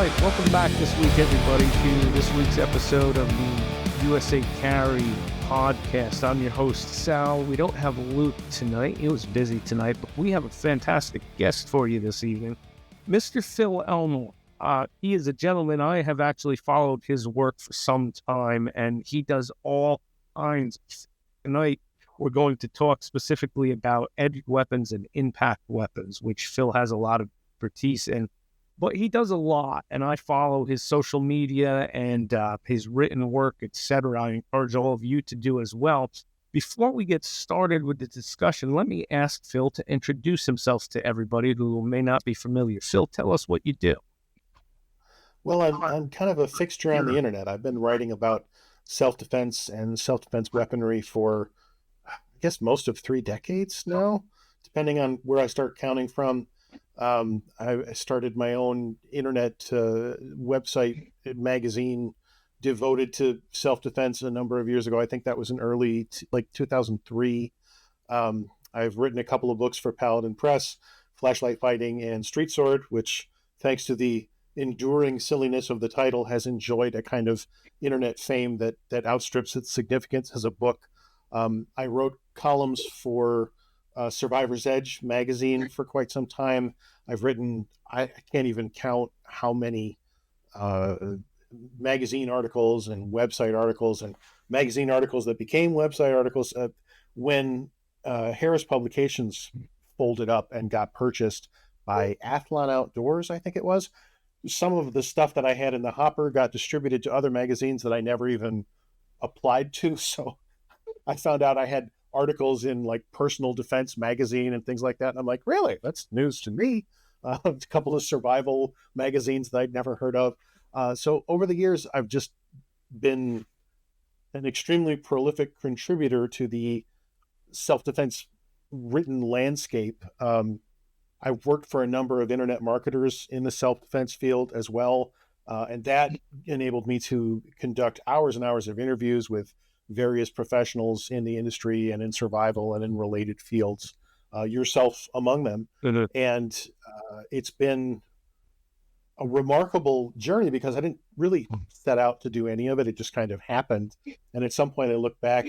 right, welcome back this week, everybody, to this week's episode of the USA Carry podcast. I'm your host, Sal. We don't have Luke tonight. He was busy tonight, but we have a fantastic guest for you this evening, Mr. Phil Elmore. He is a gentleman. I have actually followed his work for some time, and he does all kinds of things. Tonight, we're going to talk specifically about edge weapons and impact weapons, which Phil has a lot of expertise in. But he does a lot, and I follow his social media and his written work, etc. I encourage all of you to do as well. Before we get started with the discussion, let me ask Phil to introduce himself to everybody who may not be familiar. Phil, tell us what you do. Well, I'm kind of a fixture on the internet. I've been writing about self-defense and self-defense weaponry for, I guess, most of 3 decades now, depending on where I start counting from. I started my own internet website magazine devoted to self-defense a number of years ago. I think that was in early, 2003. I've written a couple of books for Paladin Press, Flashlight Fighting and Street Sword, which, thanks to the enduring silliness of the title, has enjoyed a kind of internet fame that outstrips its significance as a book. I wrote columns for Survivor's Edge magazine for quite some time. I've written, I can't even count how many magazine articles and website articles and magazine articles that became website articles when Harris Publications folded up and got purchased by Athlon Outdoors, I think it was. Some of the stuff that I had in the hopper got distributed to other magazines that I never even applied to. So I found out I had articles in like Personal Defense magazine and things like that. And I'm like, really? That's news to me. A couple of survival magazines that I'd never heard of. So over the years, I've just been an extremely prolific contributor to the self-defense written landscape. I've worked for a number of internet marketers in the self-defense field as well. And that enabled me to conduct hours and hours of interviews with various professionals in the industry and in survival and in related fields, yourself among them. Mm-hmm. And it's been a remarkable journey because I didn't really set out to do any of it. It just kind of happened. And at some point I look back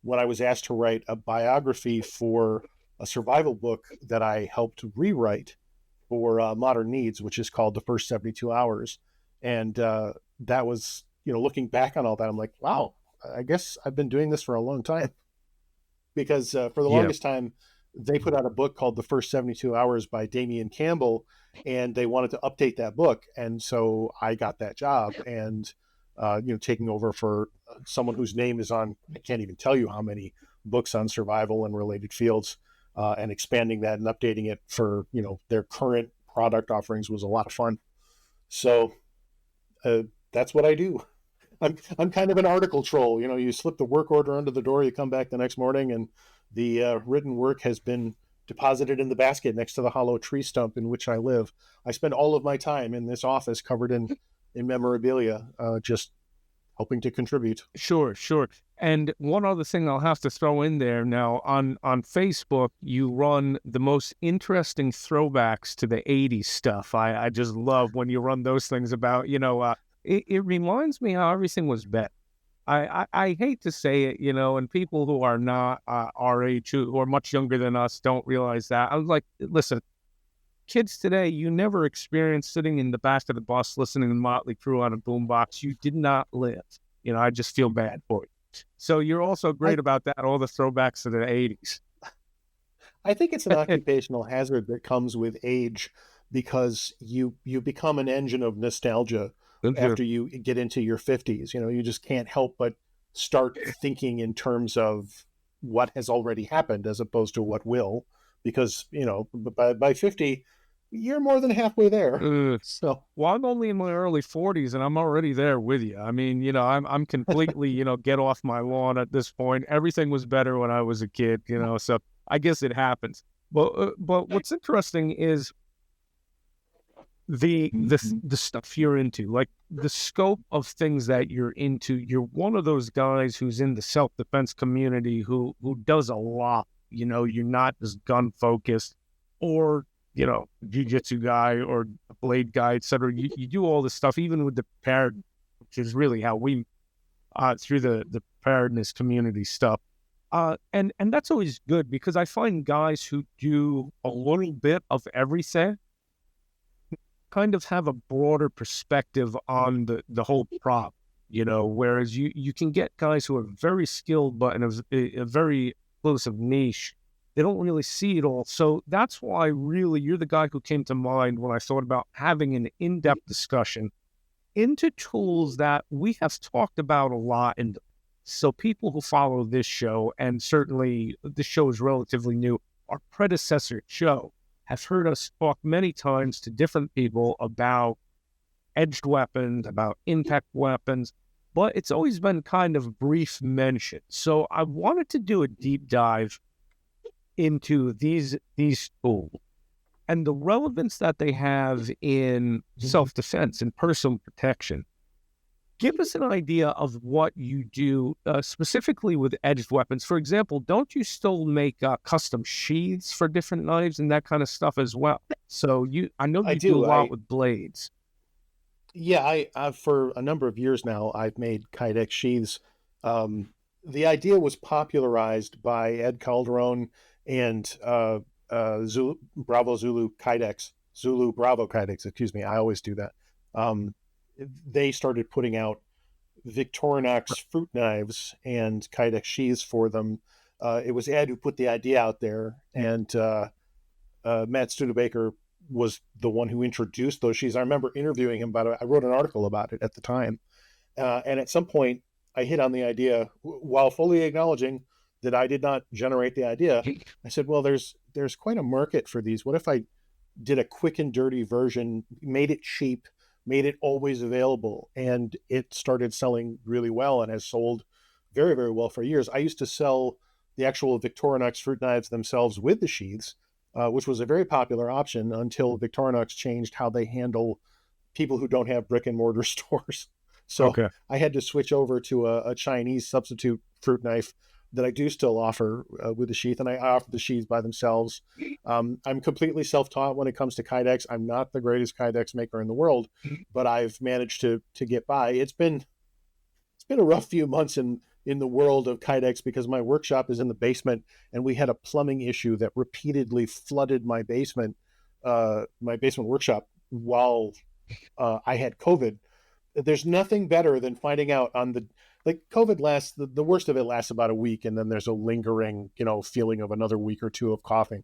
when I was asked to write a biography for a survival book that I helped rewrite for Modern Needs, which is called The First 72 Hours. And that was, looking back on all that, I'm like, wow, I guess I've been doing this for a long time, because for the longest time, they put out a book called The First 72 Hours by Damian Campbell, and they wanted to update that book. And so I got that job and, taking over for someone whose name is on, I can't even tell you how many books on survival and related fields, and expanding that and updating it for, their current product offerings was a lot of fun. So that's what I do. I'm kind of an article troll. You slip the work order under the door, you come back the next morning, and the written work has been deposited in the basket next to the hollow tree stump in which I live. I spend all of my time in this office covered in memorabilia, just helping to contribute. Sure. And one other thing I'll have to throw in there now, on Facebook, you run the most interesting throwbacks to the 80s stuff. I just love when you run those things about, it reminds me how everything was better. I hate to say it, and people who are not our age, who are much younger than us, don't realize that. I was like, listen, kids today, you never experienced sitting in the back of the bus listening to Motley Crue on a boombox. You did not live. I just feel bad for you. So you're also great about that, all the throwbacks to the 80s. I think it's an occupational hazard that comes with age, because you become an engine of nostalgia after you get into your 50s. You just can't help but start thinking in terms of what has already happened as opposed to what will, because, by 50, you're more than halfway there. Well, I'm only in my early 40s and I'm already there with you. I mean, I'm completely, get off my lawn at this point. Everything was better when I was a kid, so I guess it happens. But what's interesting is the stuff you're into, like the scope of things that you're into. You're one of those guys who's in the self-defense community who does a lot. You're not just gun focused, or jiu-jitsu guy or a blade guy, et cetera. You do all this stuff, even with the prepared, which is really how we, through the preparedness community stuff. And that's always good because I find guys who do a little bit of everything kind of have a broader perspective on the whole prop, whereas you can get guys who are very skilled, but in a very exclusive niche. They don't really see it all. So that's why really you're the guy who came to mind when I thought about having an in-depth discussion into tools that we have talked about a lot. And so people who follow this show, and certainly this show is relatively new, our predecessor show, have heard us talk many times to different people about edged weapons, about impact weapons, but it's always been kind of brief mention. So I wanted to do a deep dive into these tools and the relevance that they have in self-defense and personal protection. Give us an idea of what you do specifically with edged weapons. For example, don't you still make custom sheaths for different knives and that kind of stuff as well? So I know you do a lot with blades. Yeah, I for a number of years now, I've made Kydex sheaths. The idea was popularized by Ed Calderon and Zulu Bravo Kydex, excuse me. I always do that. They started putting out Victorinox fruit knives and Kydex sheaths for them. It was Ed who put the idea out there, and Matt Studebaker was the one who introduced those sheaths. I remember interviewing him about it. I wrote an article about it at the time. And at some point, I hit on the idea, while fully acknowledging that I did not generate the idea. I said, well, there's quite a market for these. What if I did a quick and dirty version, made it cheap, made it always available, and it started selling really well and has sold very, very well for years. I used to sell the actual Victorinox fruit knives themselves with the sheaths, which was a very popular option until Victorinox changed how they handle people who don't have brick and mortar stores. So I had to switch over to a Chinese substitute fruit knife that I do still offer with the sheath, and I offer the sheaths by themselves. I'm completely self-taught when it comes to Kydex. I'm not the greatest Kydex maker in the world, but I've managed to get by. It's been a rough few months in the world of Kydex because my workshop is in the basement, and we had a plumbing issue that repeatedly flooded my basement workshop while I had COVID. There's nothing better than finding out COVID lasts, the worst of it lasts about a week, and then there's a lingering, feeling of another week or two of coughing.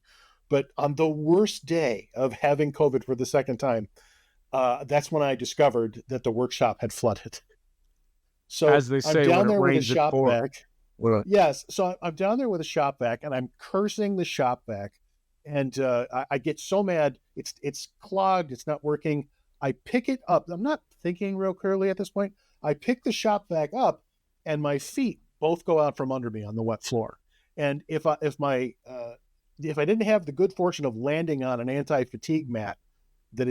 But on the worst day of having COVID for the second time, that's when I discovered that the workshop had flooded. So as they say, I'm down there with a shop vac. Well, yes. So I'm down there with a shop vac, and I'm cursing the shop vac. And I get so mad. It's clogged. It's not working. I pick it up. I'm not thinking real clearly at this point. I pick the shop vac up, and my feet both go out from under me on the wet floor. And if I didn't have the good fortune of landing on an anti-fatigue mat that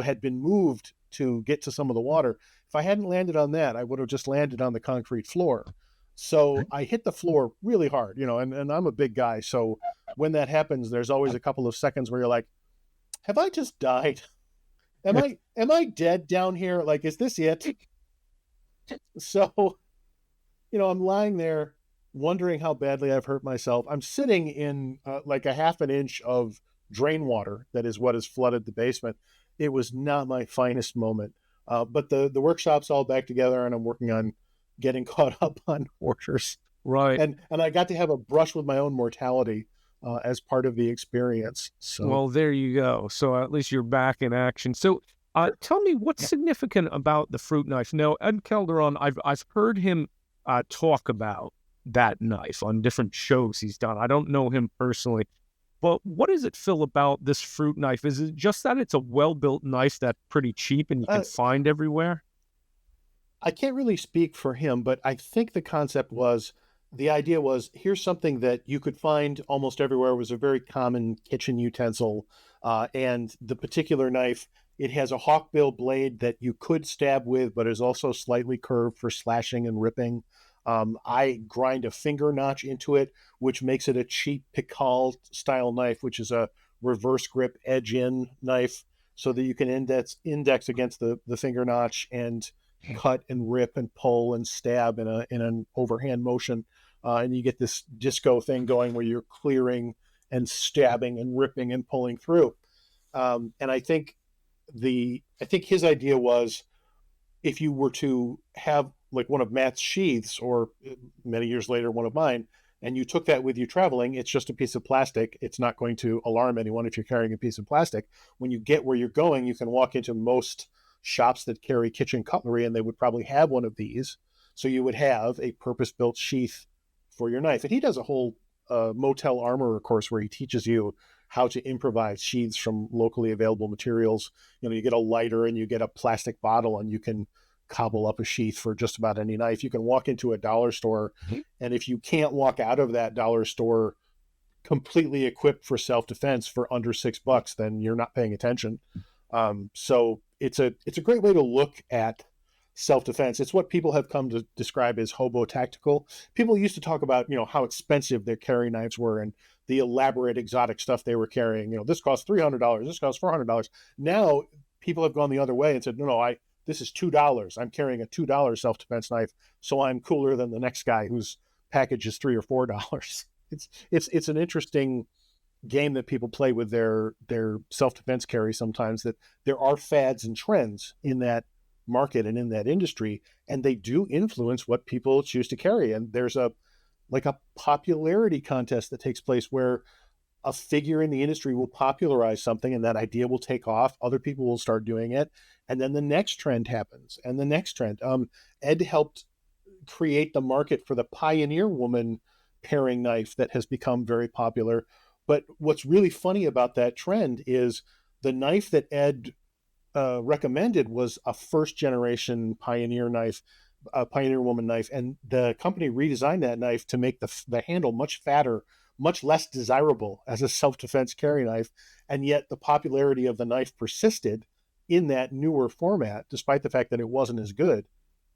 had been moved to get to some of the water, if I hadn't landed on that, I would have just landed on the concrete floor. So I hit the floor really hard, and I'm a big guy. So when that happens, there's always a couple of seconds where you're like, have I just died? Am I dead down here? Like, is this it? So, I'm lying there wondering how badly I've hurt myself. I'm sitting in like a half an inch of drain water. That is what has flooded the basement. It was not my finest moment. But the workshop's all back together, and I'm working on getting caught up on orders. Right. And I got to have a brush with my own mortality as part of the experience. So, well, there you go. So at least you're back in action. So tell me what's significant about the fruit knife. Now, Ed Calderon, I've heard him talk about that knife on different shows he's done. I don't know him personally, but what is it, Phil, about this fruit knife? Is it just that it's a well-built knife that's pretty cheap and you can find everywhere? I can't really speak for him, but I think the idea was, here's something that you could find almost everywhere. It was a very common kitchen utensil. And the particular knife, it has a hawkbill blade that you could stab with, but is also slightly curved for slashing and ripping. I grind a finger notch into it, which makes it a cheap Picard style knife, which is a reverse grip edge in knife so that you can index against the finger notch and cut and rip and pull and stab in an overhand motion. And you get this disco thing going where you're clearing and stabbing and ripping and pulling through. And I think his idea was, if you were to have like one of Matt's sheaths, or many years later one of mine, and you took that with you traveling, it's just a piece of plastic. It's not going to alarm anyone if you're carrying a piece of plastic. When you get where you're going, you can walk into most shops that carry kitchen cutlery, and they would probably have one of these. So you would have a purpose-built sheath for your knife. And he does a whole Motel Armorer course where he teaches you how to improvise sheaths from locally available materials. You get a lighter and you get a plastic bottle, and you can cobble up a sheath for just about any knife. You can walk into a dollar store, and if you can't walk out of that dollar store completely equipped for self-defense for under $6, then you're not paying attention. So it's a great way to look at self-defense. It's what people have come to describe as hobo tactical. People used to talk about, how expensive their carry knives were and the elaborate exotic stuff they were carrying. This costs $300, this costs $400. Now people have gone the other way and said, no, this is $2. I'm carrying a $2 self-defense knife, so I'm cooler than the next guy whose package is $3 or $4. It's an interesting game that people play with their self-defense carry sometimes, that there are fads and trends in that market and in that industry, and they do influence what people choose to carry. And there's a popularity contest that takes place where a figure in the industry will popularize something, and that idea will take off. Other people will start doing it, and then the next trend happens, and the next trend. Ed helped create the market for the Pioneer Woman paring knife that has become very popular. But what's really funny about that trend is the knife that Ed recommended was a first generation Pioneer knife, a Pioneer Woman knife, and the company redesigned that knife to make the handle much fatter, much less desirable as a self-defense carry knife. And yet the popularity of the knife persisted in that newer format, despite the fact that it wasn't as good,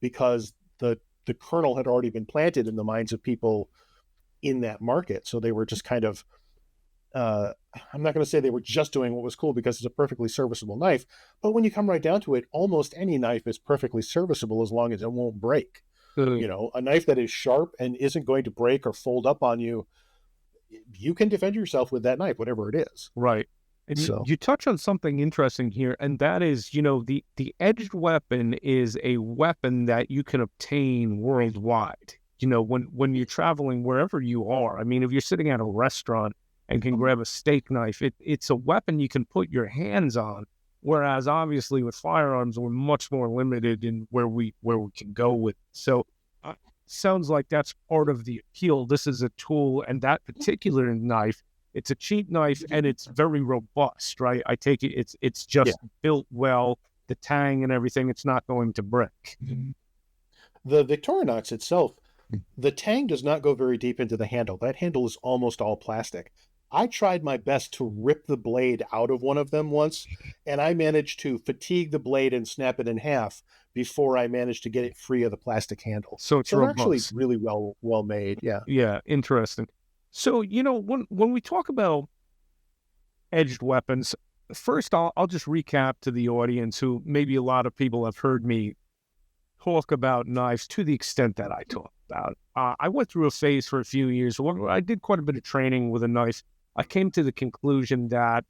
because the kernel had already been planted in the minds of people in that market. So they were just kind of, I'm not going to say they were just doing what was cool, because it's a perfectly serviceable knife. But when you come right down to it, almost any knife is perfectly serviceable as long as it won't break. A knife that is sharp and isn't going to break or fold up on you, you can defend yourself with that knife, whatever it is. Right. And you touch on something interesting here, and that is, the edged weapon is a weapon that you can obtain worldwide. When you're traveling wherever you are. I mean, if you're sitting at a restaurant and can grab a steak knife, it's a weapon you can put your hands on. Whereas obviously with firearms, we're much more limited in where we can go with. So sounds like that's part of the appeal. This is a tool, and that particular knife, it's a cheap knife and it's very robust, right? I take it it's just built well, the tang and everything, it's not going to break. The Victorinox itself, the tang does not go very deep into the handle. That handle is almost all plastic. I tried my best to rip the blade out of one of them once, and I managed to fatigue the blade and snap it in half before I managed to get it free of the plastic handle. So they're actually really well made. Yeah. Yeah, interesting. So, when we talk about edged weapons, first I'll just recap to the audience, who maybe a lot of people have heard me talk about knives to the extent that I talk about. I went through a phase for a few years where I did quite a bit of training with a knife. I came to the conclusion that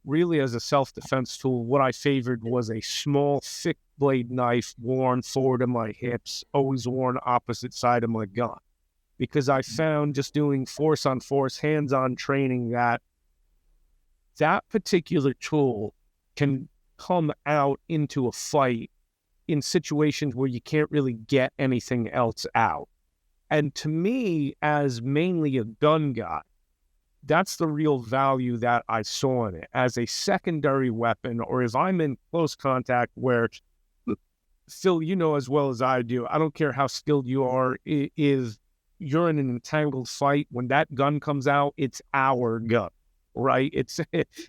really, as a self-defense tool, what I favored was a small, thick blade knife worn forward of my hips, always worn opposite side of my gun. Because I found, just doing force-on-force, hands-on training, that particular tool can come out into a fight in situations where you can't really get anything else out. And to me, as mainly a gun guy, that's the real value that I saw in it as a secondary weapon. Or if I'm in close contact where, Phil, as well as I do, I don't care how skilled you are, if you're in an entangled fight, when that gun comes out, it's our gun, right? It's,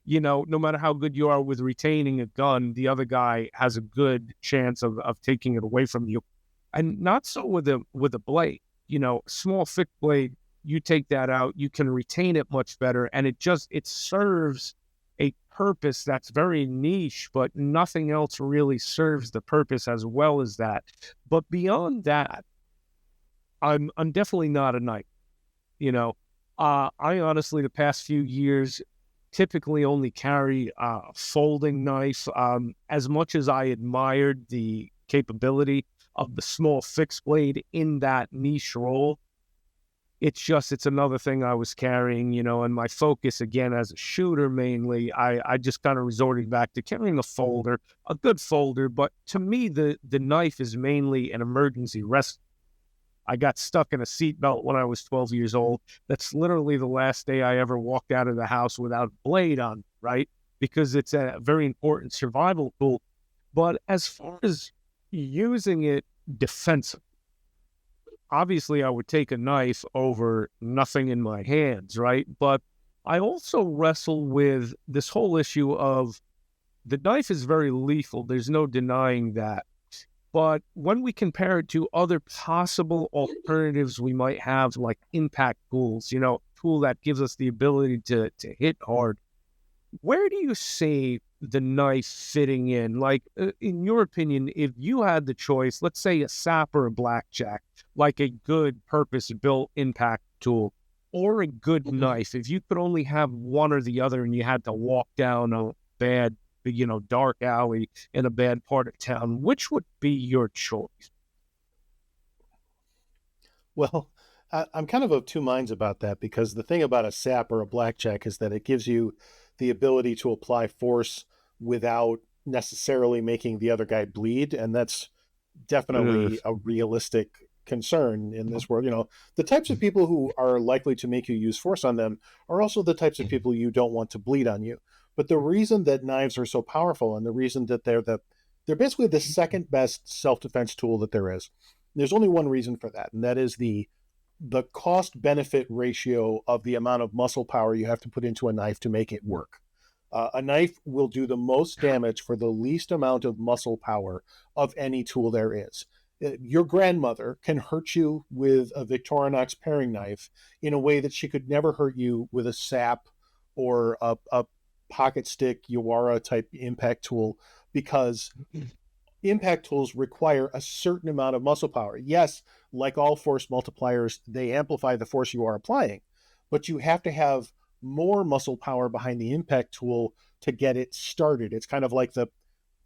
no matter how good you are with retaining a gun, the other guy has a good chance of taking it away from you. And not so with a blade. Small, thick blade, you take that out, you can retain it much better, and it serves purpose that's very niche, but nothing else really serves the purpose as well as that. But beyond that, I'm definitely not a knight. You know, I honestly, the past few years, typically only carry a folding knife. As much as I admired the capability of the small fixed blade in that niche role, it's another thing I was carrying, and my focus again as a shooter mainly, I just kind of resorted back to carrying a good folder. But to me, the knife is mainly an emergency rest. I got stuck in a seatbelt when I was 12 years old. That's literally the last day I ever walked out of the house without a blade on, right? Because it's a very important survival tool. But as far as using it defensively, obviously I would take a knife over nothing in my hands, right? But I also wrestle with this whole issue of the knife is very lethal. There's no denying that. But when we compare it to other possible alternatives we might have, like impact tools, tool that gives us the ability to hit hard, where do you see the knife fitting in? Like, in your opinion, if you had the choice, let's say a Supp or a blackjack, like a good purpose-built impact tool, or a good knife, if you could only have one or the other and you had to walk down a bad, dark alley in a bad part of town, which would be your choice? Well, I'm kind of two minds about that, because the thing about a Supp or a blackjack is that it gives you the ability to apply force without necessarily making the other guy bleed. And that's definitely a realistic concern in this world. The types of people who are likely to make you use force on them are also the types of people you don't want to bleed on you. But the reason that knives are so powerful, and the reason that they're basically the second best self-defense tool that there is, there's only one reason for that, and that is the cost benefit ratio of the amount of muscle power you have to put into a knife to make it work. A knife will do the most damage for the least amount of muscle power of any tool there is. Your grandmother can hurt you with a Victorinox paring knife in a way that she could never hurt you with a Supp or a pocket stick Yawara type impact tool, because impact tools require a certain amount of muscle power. Yes, like all force multipliers, they amplify the force you are applying, but you have to have more muscle power behind the impact tool to get it started. It's kind of like the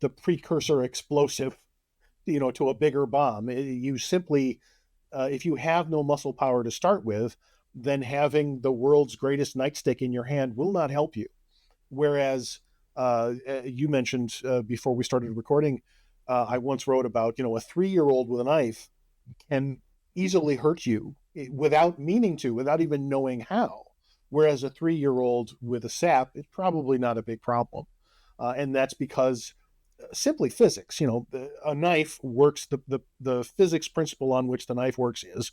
precursor explosive, to a bigger bomb. You simply, if you have no muscle power to start with, then having the world's greatest nightstick in your hand will not help you. Whereas you mentioned before we started recording, I once wrote about, a 3-year-old with a knife can easily hurt you without meaning to, without even knowing how. Whereas a 3-year-old with a Supp, it's probably not a big problem. And that's because simply physics. A knife works, the physics principle on which the knife works is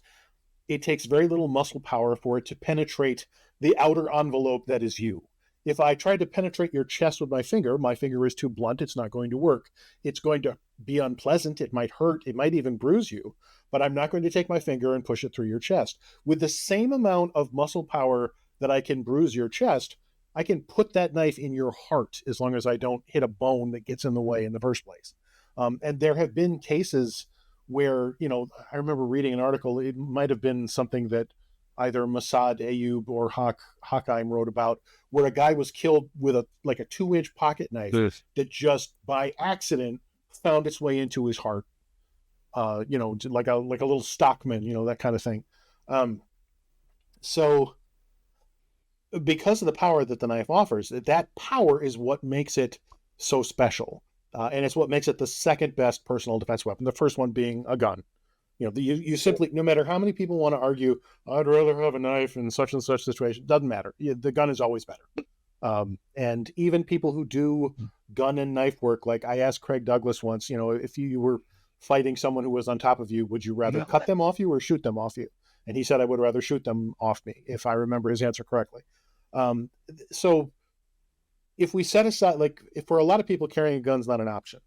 it takes very little muscle power for it to penetrate the outer envelope that is you. If I try to penetrate your chest with my finger is too blunt. It's not going to work. It's going to be unpleasant. It might hurt. It might even bruise you, but I'm not going to take my finger and push it through your chest. With the same amount of muscle power that I can bruise your chest, I can put that knife in your heart, as long as I don't hit a bone that gets in the way in the first place. And there have been cases where, I remember reading an article, it might have been something that either Masad Ayub or Hakim wrote about, where a guy was killed with a 2-inch pocket knife that just by accident found its way into his heart. Like a little Stockman, that kind of thing. So because of the power that the knife offers, that power is what makes it so special. And it's what makes it the second best personal defense weapon, the first one being a gun. You simply, no matter how many people want to argue, I'd rather have a knife in such and such situation, doesn't matter. The gun is always better. And even people who do gun and knife work, like I asked Craig Douglas once, if you were fighting someone who was on top of you, would you rather cut them off you or shoot them off you? And he said, I would rather shoot them off me, if I remember his answer correctly. So if we set aside, if for a lot of people, carrying a gun is not an option.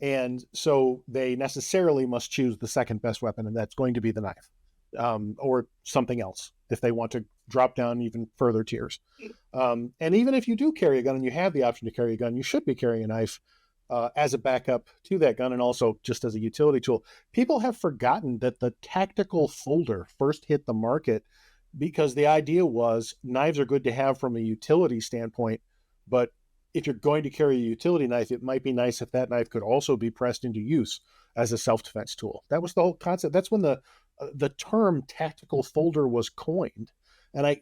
And so they necessarily must choose the second best weapon, and that's going to be the knife. or something else if they want to drop down even further tiers. And even if you do carry a gun and you have the option to carry a gun, you should be carrying a knife as a backup to that gun and also just as a utility tool. People have forgotten that the tactical folder first hit the market because the idea was knives are good to have from a utility standpoint, but if you're going to carry a utility knife, it might be nice if that knife could also be pressed into use as a self-defense tool. That was the whole concept. That's when the term tactical folder was coined. And I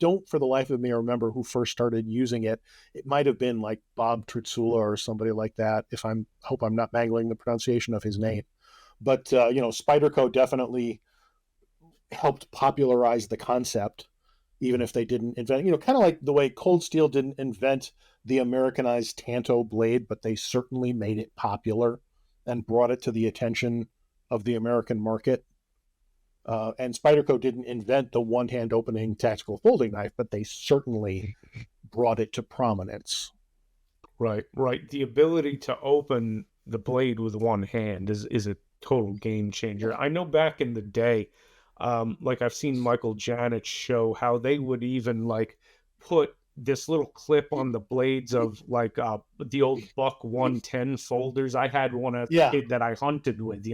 don't for the life of me remember who first started using it. It might have been like Bob Trutzula or somebody like that. Hope I'm not mangling the pronunciation of his name. But Spyderco definitely helped popularize the concept, even if they didn't invent. Kind of like the way Cold Steel didn't invent the Americanized Tanto blade, but they certainly made it popular and brought it to the attention of the American market. And Spyderco didn't invent the one-hand opening tactical folding knife, but they certainly brought it to prominence. Right. The ability to open the blade with one hand is a total game changer. I know back in the day, like I've seen Michael Janet show how they would even like put this little clip on the blades of like the old Buck 110 folders. I had one as a kid that I hunted with,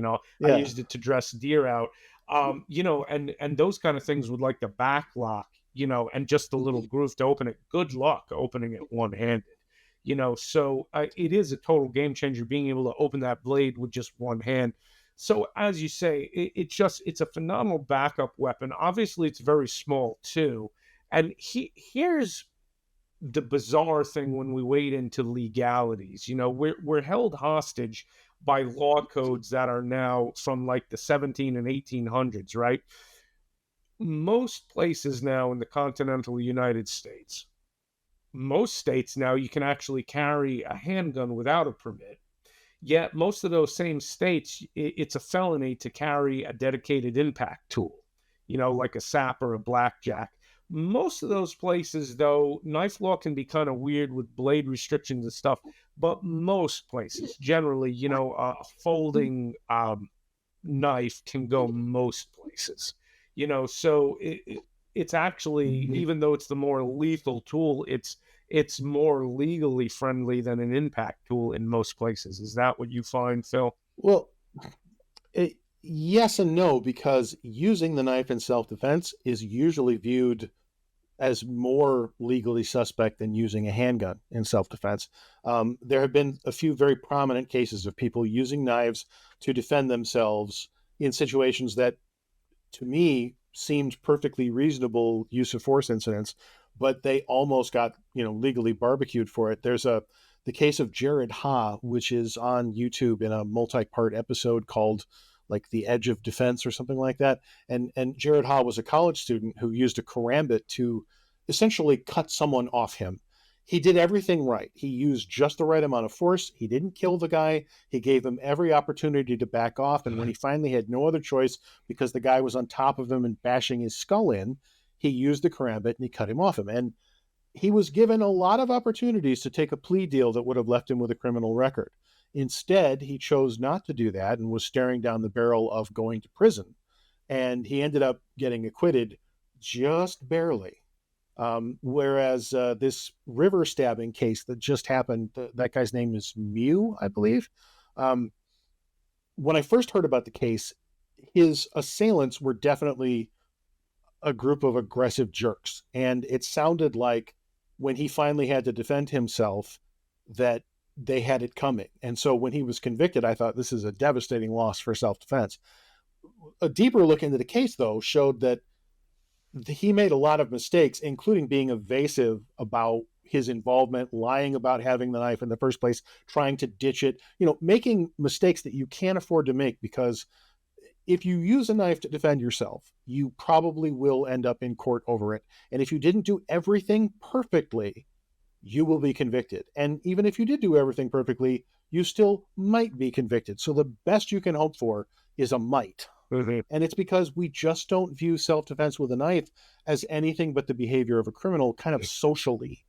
I used it to dress deer out. And those kind of things with like the back lock, and just the little groove to open it. Good luck opening it one-handed, so it is a total game changer being able to open that blade with just one hand. So as you say, it's a phenomenal backup weapon. Obviously, it's very small too. And here's the bizarre thing when we wade into legalities. We're held hostage by law codes that are now from like the 17 and 1800s, right? Most places now in the continental United States, most states now, you can actually carry a handgun without a permit. Yet most of those same states, it's a felony to carry a dedicated impact tool, like a Supp or a blackjack. Most of those places, though, knife law can be kind of weird with blade restrictions and stuff. But most places, generally, a folding knife can go most places. So it's actually, even though it's the more lethal tool, it's more legally friendly than an impact tool in most places. Is that what you find, Phil? Well, yes and no, because using the knife in self-defense is usually viewed as more legally suspect than using a handgun in self-defense. There have been a few very prominent cases of people using knives to defend themselves in situations that, to me, seemed perfectly reasonable use of force incidents, but they almost got, legally barbecued for it. There's the case of Jared Ha, which is on YouTube in a multi-part episode called like The Edge of Defense or something like that. And Jared Ha was a college student who used a karambit to essentially cut someone off him. He did everything right. He used just the right amount of force. He didn't kill the guy. He gave him every opportunity to back off. And when he finally had no other choice because the guy was on top of him and bashing his skull in, he used the karambit and he cut him off him. And he was given a lot of opportunities to take a plea deal that would have left him with a criminal record. Instead, he chose not to do that and was staring down the barrel of going to prison. And he ended up getting acquitted just barely. Whereas this river stabbing case that just happened, that guy's name is Mew, I believe. When I first heard about the case, his assailants were definitely a group of aggressive jerks. And it sounded like when he finally had to defend himself that they had it coming. And so when he was convicted, I thought this is a devastating loss for self-defense. A deeper look into the case, though, showed that he made a lot of mistakes, including being evasive about his involvement, lying about having the knife in the first place, trying to ditch it, making mistakes that you can't afford to make, because if you use a knife to defend yourself, you probably will end up in court over it. And if you didn't do everything perfectly, you will be convicted. And even if you did do everything perfectly, you still might be convicted. So the best you can hope for is a might. Mm-hmm. And it's because we just don't view self-defense with a knife as anything but the behavior of a criminal, kind of socially,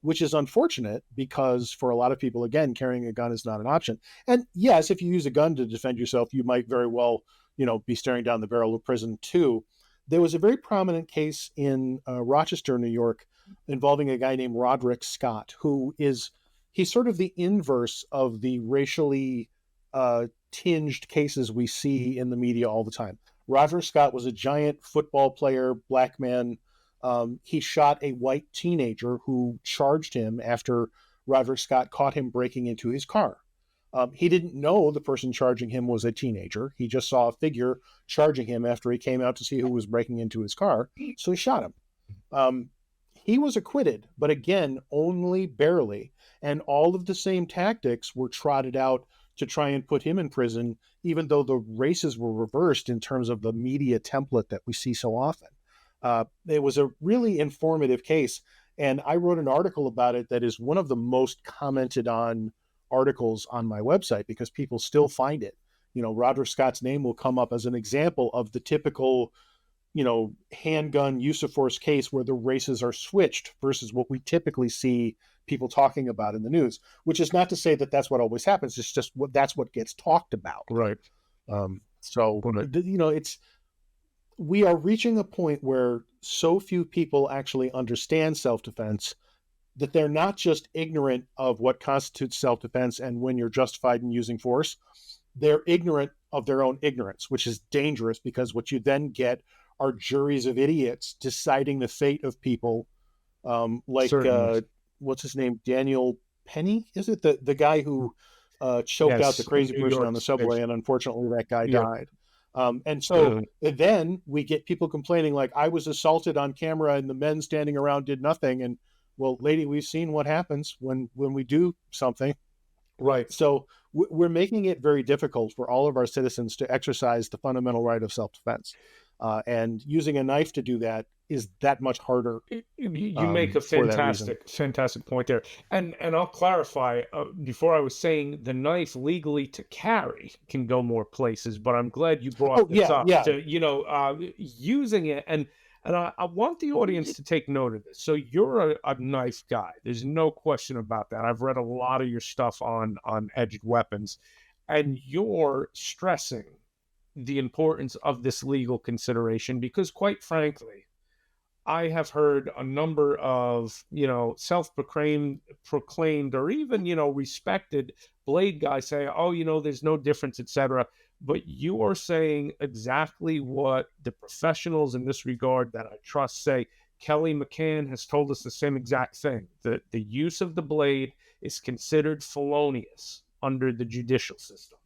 which is unfortunate because for a lot of people, again, carrying a gun is not an option. And yes, if you use a gun to defend yourself, you might very well be staring down the barrel of prison too. There was a very prominent case in Rochester, New York, involving a guy named Roderick Scott, he's sort of the inverse of the racially tinged cases we see in the media all the time. Roderick Scott was a giant football player, black man. He shot a white teenager who charged him after Roderick Scott caught him breaking into his car. He didn't know the person charging him was a teenager. He just saw a figure charging him after he came out to see who was breaking into his car, so he shot him. He was acquitted, but again, only barely. And all of the same tactics were trotted out to try and put him in prison, even though the races were reversed in terms of the media template that we see so often. It was a really informative case, and I wrote an article about it that is one of the most commented on articles on my website because people still find it. Roderick Scott's name will come up as an example of the typical, handgun use of force case where the races are switched versus what we typically see people talking about in the news, which is not to say that that's what always happens. It's just that's what gets talked about. Right. We are reaching a point where so few people actually understand self-defense that they're not just ignorant of what constitutes self-defense and when you're justified in using force. They're ignorant of their own ignorance, which is dangerous because what you then get are juries of idiots deciding the fate of people, what's his name, Daniel Penny, is it the guy who choked out the crazy person on the subway, and unfortunately that guy died. And so then we get people complaining like, I was assaulted on camera and the men standing around did nothing. And well, lady, we've seen what happens when we do something. Right. So we're making it very difficult for all of our citizens to exercise the fundamental right of self-defense. And using a knife to do that is that much harder. You make a fantastic point there. And I'll clarify, before I was saying the knife legally to carry can go more places, but I'm glad you brought this up to, using it. And I want the audience to take note of this. So you're a knife guy. There's no question about that. I've read a lot of your stuff on edged weapons, and you're stressing the importance of this legal consideration because, quite frankly, I have heard a number of, self-proclaimed or even, respected blade guys say, oh, there's no difference, etc. But you are saying exactly what the professionals in this regard that I trust say. Kelly McCann has told us the same exact thing, that the use of the blade is considered felonious under the judicial system.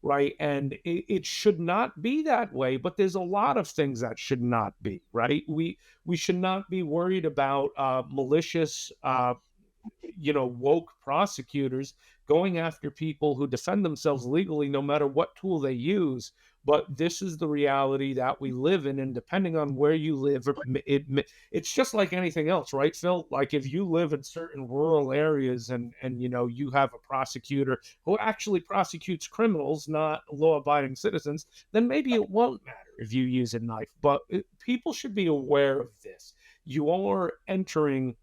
Right. And it should not be that way. But there's a lot of things that should not be. Right. We should not be worried about malicious, woke prosecutors going after people who defend themselves legally, no matter what tool they use. But this is the reality that we live in. And depending on where you live, it's just like anything else, right, Phil? Like if you live in certain rural areas and you have a prosecutor who actually prosecutes criminals, not law-abiding citizens, then maybe it won't matter if you use a knife. But people should be aware of this. You are entering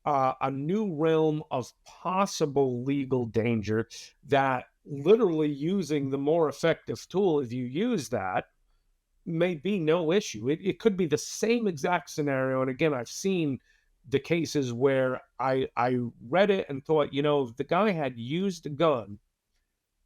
a new realm of possible legal danger that literally using the more effective tool, if you use that, may be no issue. It could be the same exact scenario. And again, I've seen the cases where I read it and thought, if the guy had used a gun,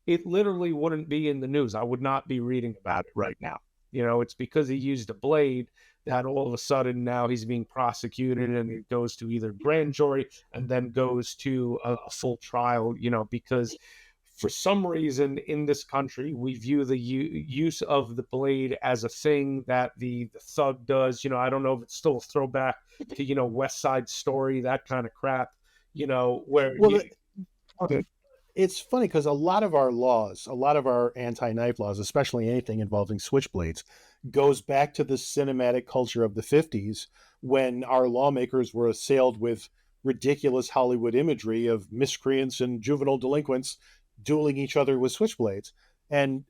it literally wouldn't be in the news. I would not be reading about it right now. It's because he used a blade that all of a sudden now he's being prosecuted and it goes to either grand jury and then goes to a full trial, because for some reason in this country, we view the use of the blade as a thing that the thug does. I don't know if it's still a throwback to, West Side Story, that kind of crap, where... It's funny because a lot of our anti-knife laws, especially anything involving switchblades, goes back to the cinematic culture of the 50s when our lawmakers were assailed with ridiculous Hollywood imagery of miscreants and juvenile delinquents dueling each other with switchblades. And,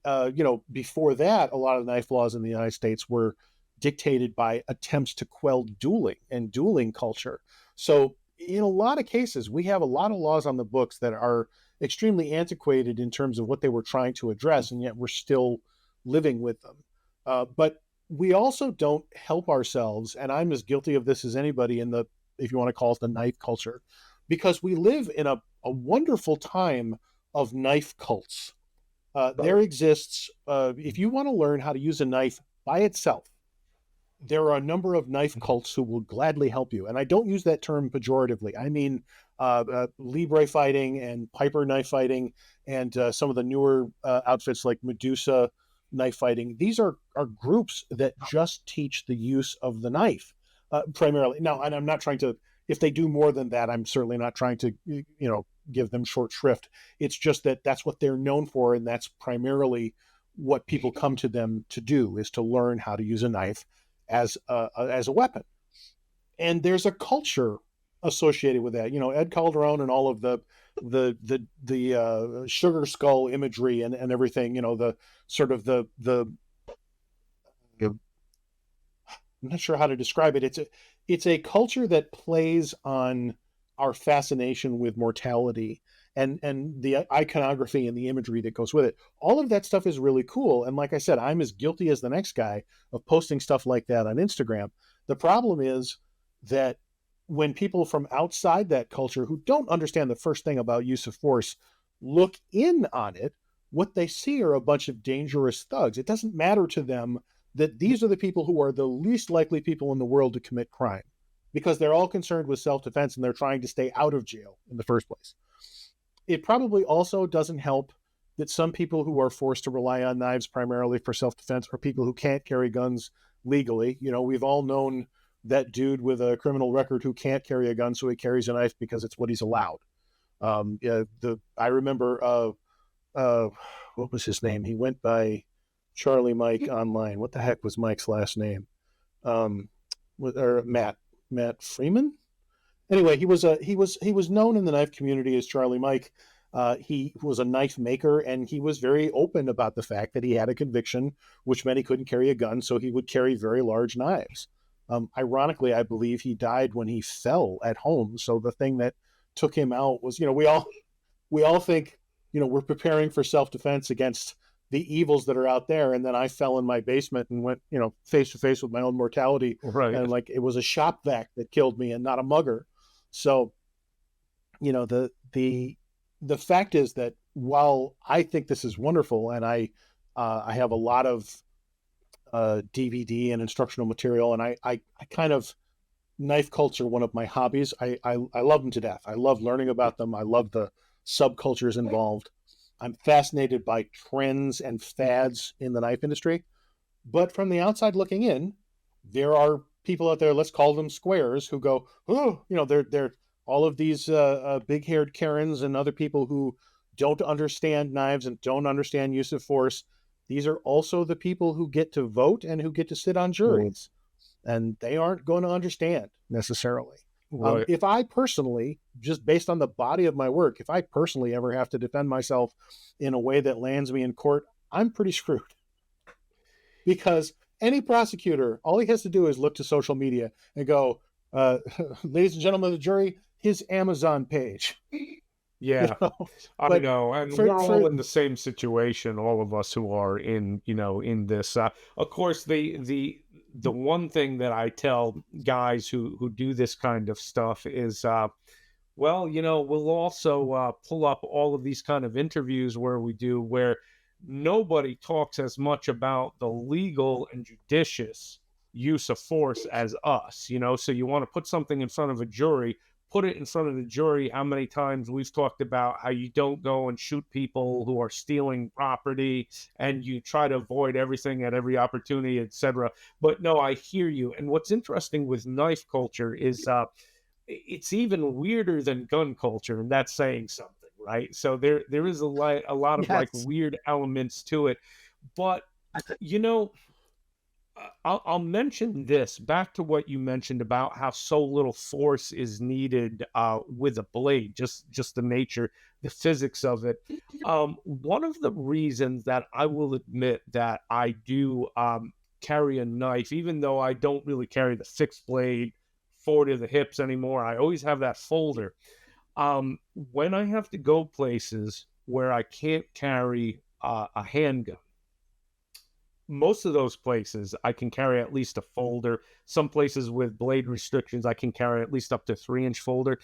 before that, a lot of knife laws in the United States were dictated by attempts to quell dueling and dueling culture. So in a lot of cases, we have a lot of laws on the books that are extremely antiquated in terms of what they were trying to address, and yet we're still living with them. But we also don't help ourselves, and I'm as guilty of this as anybody in the, if you want to call it the knife culture, because we live in a wonderful time of knife cults. There exists, if you want to learn how to use a knife by itself, there are a number of knife cults who will gladly help you. And I don't use that term pejoratively. I mean, Libre fighting and Piper knife fighting and some of the newer outfits like Medusa knife fighting. These are groups that just teach the use of the knife primarily. Now, and I'm not trying to, if they do more than that, I'm certainly not trying to, give them short shrift. It's just that that's what they're known for. And that's primarily what people come to them to do, is to learn how to use a knife as a weapon. And there's a culture associated with that. Ed Calderon and all of the sugar skull imagery and everything. The sort of the I'm not sure how to describe it. It's a culture that plays on our fascination with mortality and the iconography and the imagery that goes with it. All of that stuff is really cool. And like I said, I'm as guilty as the next guy of posting stuff like that on Instagram. The problem is that when people from outside that culture who don't understand the first thing about use of force look in on it, what they see are a bunch of dangerous thugs. It doesn't matter to them that these are the people who are the least likely people in the world to commit crime, because they're all concerned with self-defense and they're trying to stay out of jail in the first place. It probably also doesn't help that some people who are forced to rely on knives primarily for self-defense are people who can't carry guns legally. We've all known that dude with a criminal record who can't carry a gun, so he carries a knife because it's what he's allowed. I remember, what was his name? He went by Charlie Mike online. What the heck was Mike's last name? Or Matt Freeman. Anyway, he was known in the knife community as Charlie Mike. He was a knife maker, and he was very open about the fact that he had a conviction which meant he couldn't carry a gun, so he would carry very large knives. Ironically, I believe he died when he fell at home. So the thing that took him out was, we all think, we're preparing for self-defense against the evils that are out there. And then I fell in my basement and went, face to face with my own mortality. Right. And it was a shop vac that killed me and not a mugger. So, the fact is that while I think this is wonderful, and I have a lot of DVD and instructional material, and I kind of, knife cults are one of my hobbies. I love them to death. I love learning about them. I love the subcultures involved. I'm fascinated by trends and fads in the knife industry. But from the outside looking in, there are people out there, let's call them squares, who go, oh, they're all of these big-haired Karens and other people who don't understand knives and don't understand use of force. These are also the people who get to vote and who get to sit on juries. And they aren't going to understand necessarily. Right. If I personally, just based on the body of my work, if I personally ever have to defend myself in a way that lands me in court, I'm pretty screwed. Because any prosecutor, all he has to do is look to social media and go, ladies and gentlemen of the jury, his Amazon page. Yeah, I know. And we're all in the same situation, all of us who are in this. Of course, the one thing that I tell guys who do this kind of stuff is, we'll also pull up all of these kind of interviews where nobody talks as much about the legal and judicious use of force as us, so you want to put something in front of a jury, put it in front of the jury. How many times we've talked about how you don't go and shoot people who are stealing property, and you try to avoid everything at every opportunity, etc. But no, I hear you. And what's interesting with knife culture is it's even weirder than gun culture, and that's saying something, right? So there is a lot of Yes. weird elements to it. But I'll mention this back to what you mentioned about how so little force is needed with a blade, just the nature, the physics of it. One of the reasons that I will admit that I do carry a knife, even though I don't really carry the fixed blade forward to the hips anymore, I always have that folder. When I have to go places where I can't carry a handgun, most of those places, I can carry at least a folder. Some places with blade restrictions, I can carry at least up to 3-inch folder.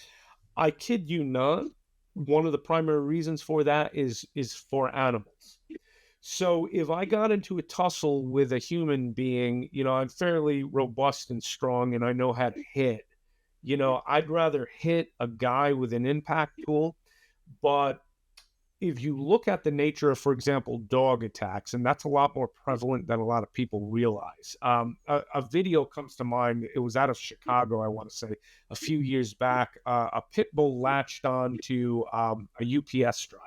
I kid you not, one of the primary reasons for that is for animals. So if I got into a tussle with a human being, I'm fairly robust and strong and I know how to hit. I'd rather hit a guy with an impact tool. But if you look at the nature of, for example, dog attacks, and that's a lot more prevalent than a lot of people realize. A video comes to mind. It was out of Chicago, I want to say, a few years back. A pit bull latched on to a UPS driver,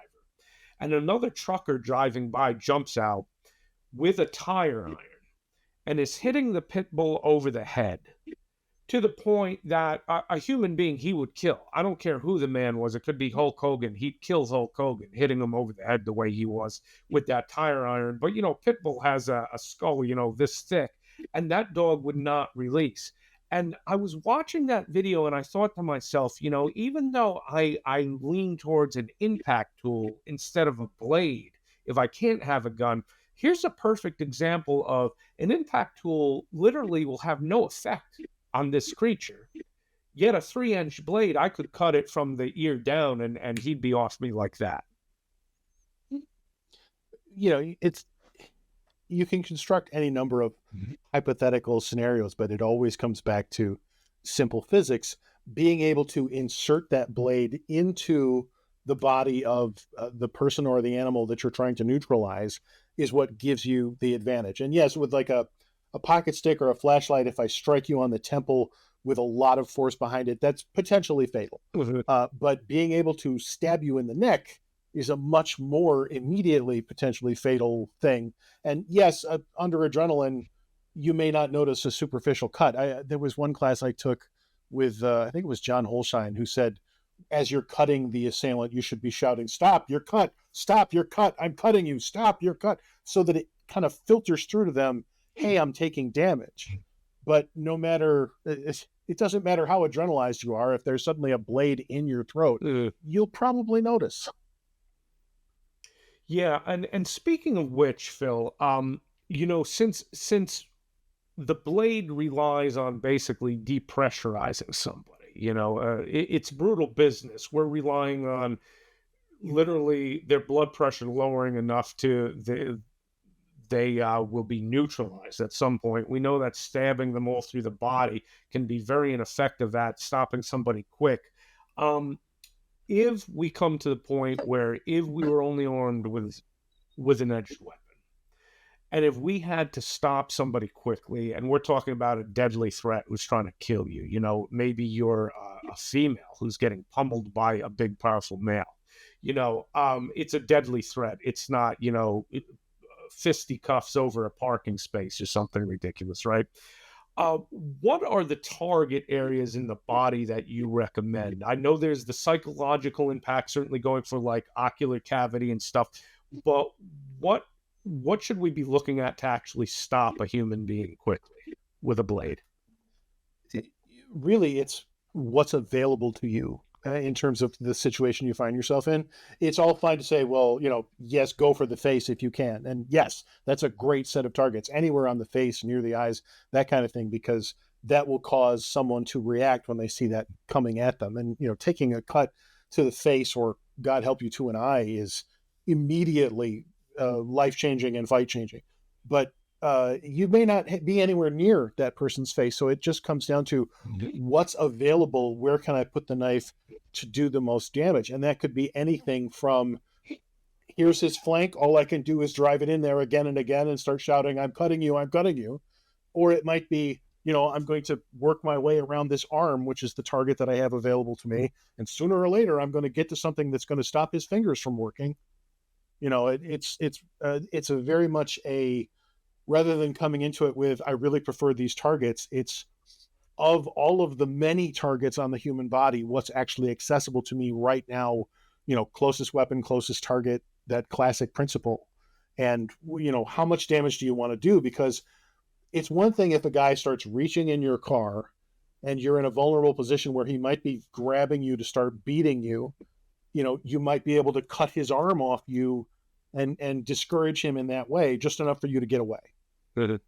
and another trucker driving by jumps out with a tire iron and is hitting the pit bull over the head, to the point that a human being he would kill. I don't care who the man was. It could be Hulk Hogan. He'd kill Hulk Hogan, hitting him over the head the way he was with that tire iron. But, Pitbull has a skull, this thick, and that dog would not release. And I was watching that video and I thought to myself, even though I lean towards an impact tool instead of a blade, if I can't have a gun, here's a perfect example of an impact tool literally will have no effect on this creature. Yet a 3-inch blade, I could cut it from the ear down and he'd be off me like that. You can construct any number of hypothetical scenarios, but it always comes back to simple physics. Being able to insert that blade into the body of the person or the animal that you're trying to neutralize is what gives you the advantage. And yes, with like a pocket stick or a flashlight, if I strike you on the temple with a lot of force behind it, that's potentially fatal. But being able to stab you in the neck is a much more immediately potentially fatal thing. And yes, under adrenaline, you may not notice a superficial cut. There was one class I took with, I think it was John Holstein, who said, as you're cutting the assailant, you should be shouting, "Stop, you're cut, stop, you're cut, I'm cutting you, stop, you're cut," so that it kind of filters through to them, hey, I'm taking damage. But no matter, it doesn't matter how adrenalized you are, if there's suddenly a blade in your throat, you'll probably notice. Yeah, and speaking of which, Phil, since the blade relies on basically depressurizing somebody, it's brutal business. We're relying on literally their blood pressure lowering enough they will be neutralized at some point. We know that stabbing them all through the body can be very ineffective at stopping somebody quick. If we come to the point where if we were only armed with an edged weapon, and if we had to stop somebody quickly, and we're talking about a deadly threat who's trying to kill you, maybe you're a female who's getting pummeled by a big, powerful male, it's a deadly threat. It's not, fisticuffs over a parking space or something ridiculous, right? What are the target areas in the body that you recommend? I know there's the psychological impact, certainly going for like ocular cavity and stuff, but what should we be looking at to actually stop a human being quickly with a blade? Really, it's what's available to you in terms of the situation you find yourself in. It's all fine to say, well, yes, go for the face if you can. And yes, that's a great set of targets anywhere on the face, near the eyes, that kind of thing, because that will cause someone to react when they see that coming at them. And, taking a cut to the face, or God help you, to an eye, is immediately life-changing and fight-changing. But you may not be anywhere near that person's face. So it just comes down to what's available. Where can I put the knife to do the most damage? And that could be anything from, here's his flank, all I can do is drive it in there again and again and start shouting, "I'm cutting you, I'm cutting you." Or it might be, I'm going to work my way around this arm, which is the target that I have available to me. And sooner or later, I'm going to get to something that's going to stop his fingers from working. It's a very much a, rather than coming into it with, I really prefer these targets, it's, of all of the many targets on the human body, what's actually accessible to me right now, closest weapon, closest target, that classic principle. And, how much damage do you want to do? Because it's one thing if a guy starts reaching in your car and you're in a vulnerable position where he might be grabbing you to start beating you, you might be able to cut his arm off you and discourage him in that way, just enough for you to get away. Mhm.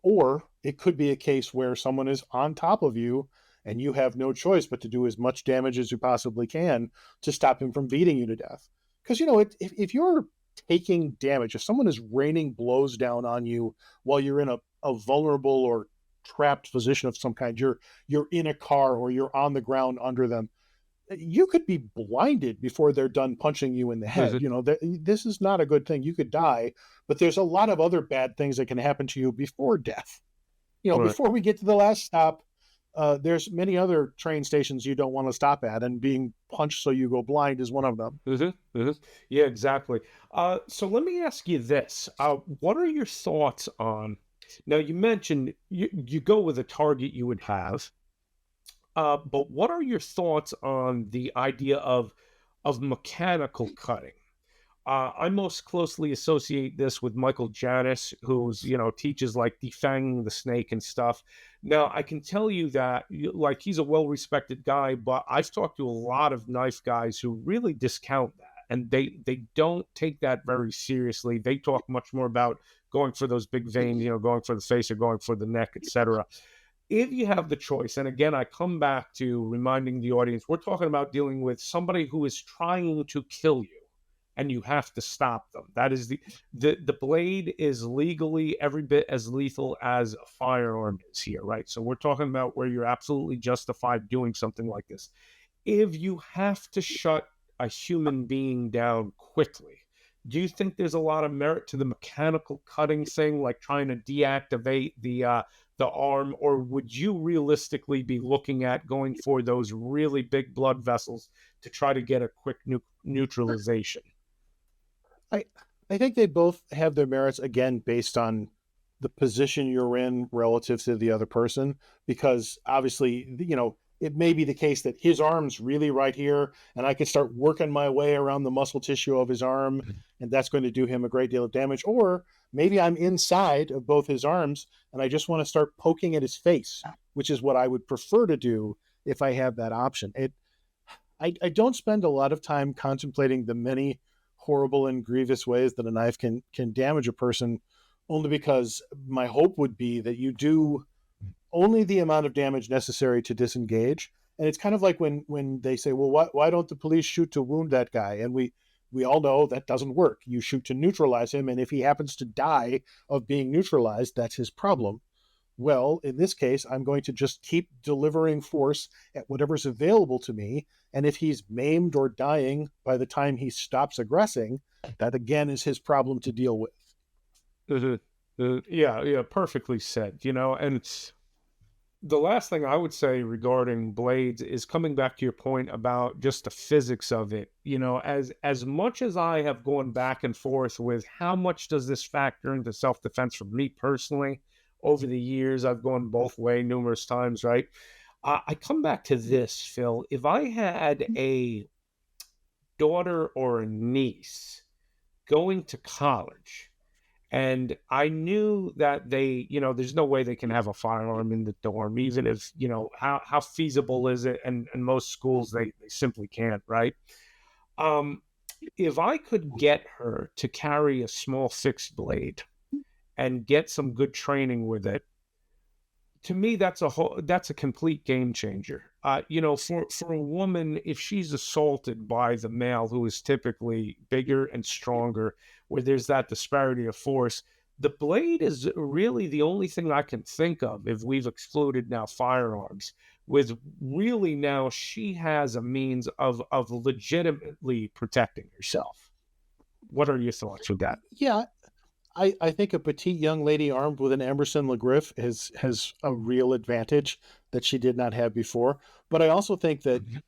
Or it could be a case where someone is on top of you and you have no choice but to do as much damage as you possibly can to stop him from beating you to death. Because, if you're taking damage, if someone is raining blows down on you while you're in a vulnerable or trapped position of some kind, you're in a car or you're on the ground under them, you could be blinded before they're done punching you in the head. Mhm. This is not a good thing. You could die, but there's a lot of other bad things that can happen to you before death. Right. Before we get to the last stop, there's many other train stations you don't want to stop at, and being punched so you go blind is one of them. Yeah, exactly. So let me ask you this. What are your thoughts on, now you mentioned you go with a target you would have, but what are your thoughts on the idea of mechanical cutting? I most closely associate this with Michael Janis, who's, teaches like defanging the snake and stuff. Now, I can tell you that, like, he's a well-respected guy, but I've talked to a lot of knife guys who really discount that, and they don't take that very seriously. They talk much more about going for those big veins, going for the face or going for the neck, etc. If you have the choice, and again, I come back to reminding the audience, we're talking about dealing with somebody who is trying to kill you and you have to stop them. That is the blade is legally every bit as lethal as a firearm is here, right? So we're talking about where you're absolutely justified doing something like this. If you have to shut a human being down quickly, do you think there's a lot of merit to the mechanical cutting thing, like trying to deactivate the arm, or would you realistically be looking at going for those really big blood vessels to try to get a quick neutralization? I I think they both have their merits, again, based on the position you're in relative to the other person, because obviously, it may be the case that his arm's really right here, and I can start working my way around the muscle tissue of his arm, and that's going to do him a great deal of damage. Or maybe I'm inside of both his arms and I just want to start poking at his face, which is what I would prefer to do if I have that option. I don't spend a lot of time contemplating the many horrible and grievous ways that a knife can damage a person, only because my hope would be that you do only the amount of damage necessary to disengage. And it's kind of like when they say, well, why don't the police shoot to wound that guy? And we all know that doesn't work. You shoot to neutralize him, and if he happens to die of being neutralized, that's his problem. Well, in this case, I'm going to just keep delivering force at whatever's available to me. And if he's maimed or dying by the time he stops aggressing, that again is his problem to deal with. Mhm. Yeah, yeah, perfectly said. And the last thing I would say regarding blades is coming back to your point about just the physics of it. As much as I have gone back and forth with how much does this factor into self-defense for me personally over the years, I've gone both way numerous times, right? I come back to this, Phil. If I had a daughter or a niece going to college, and I knew that there's no way they can have a firearm in the dorm, even if, how feasible is it? And most schools, they simply can't, right? Um, if I could get her to carry a small fixed blade and get some good training with it, to me that's a complete game changer. For a woman, if she's assaulted by the male who is typically bigger and stronger, where there's that disparity of force, the blade is really the only thing I can think of, if we've excluded now firearms, with really now she has a means of legitimately protecting herself. What are your thoughts with that? Yeah, I think a petite young lady armed with an Emerson LeGriff has a real advantage that she did not have before. But I also think that Mhm.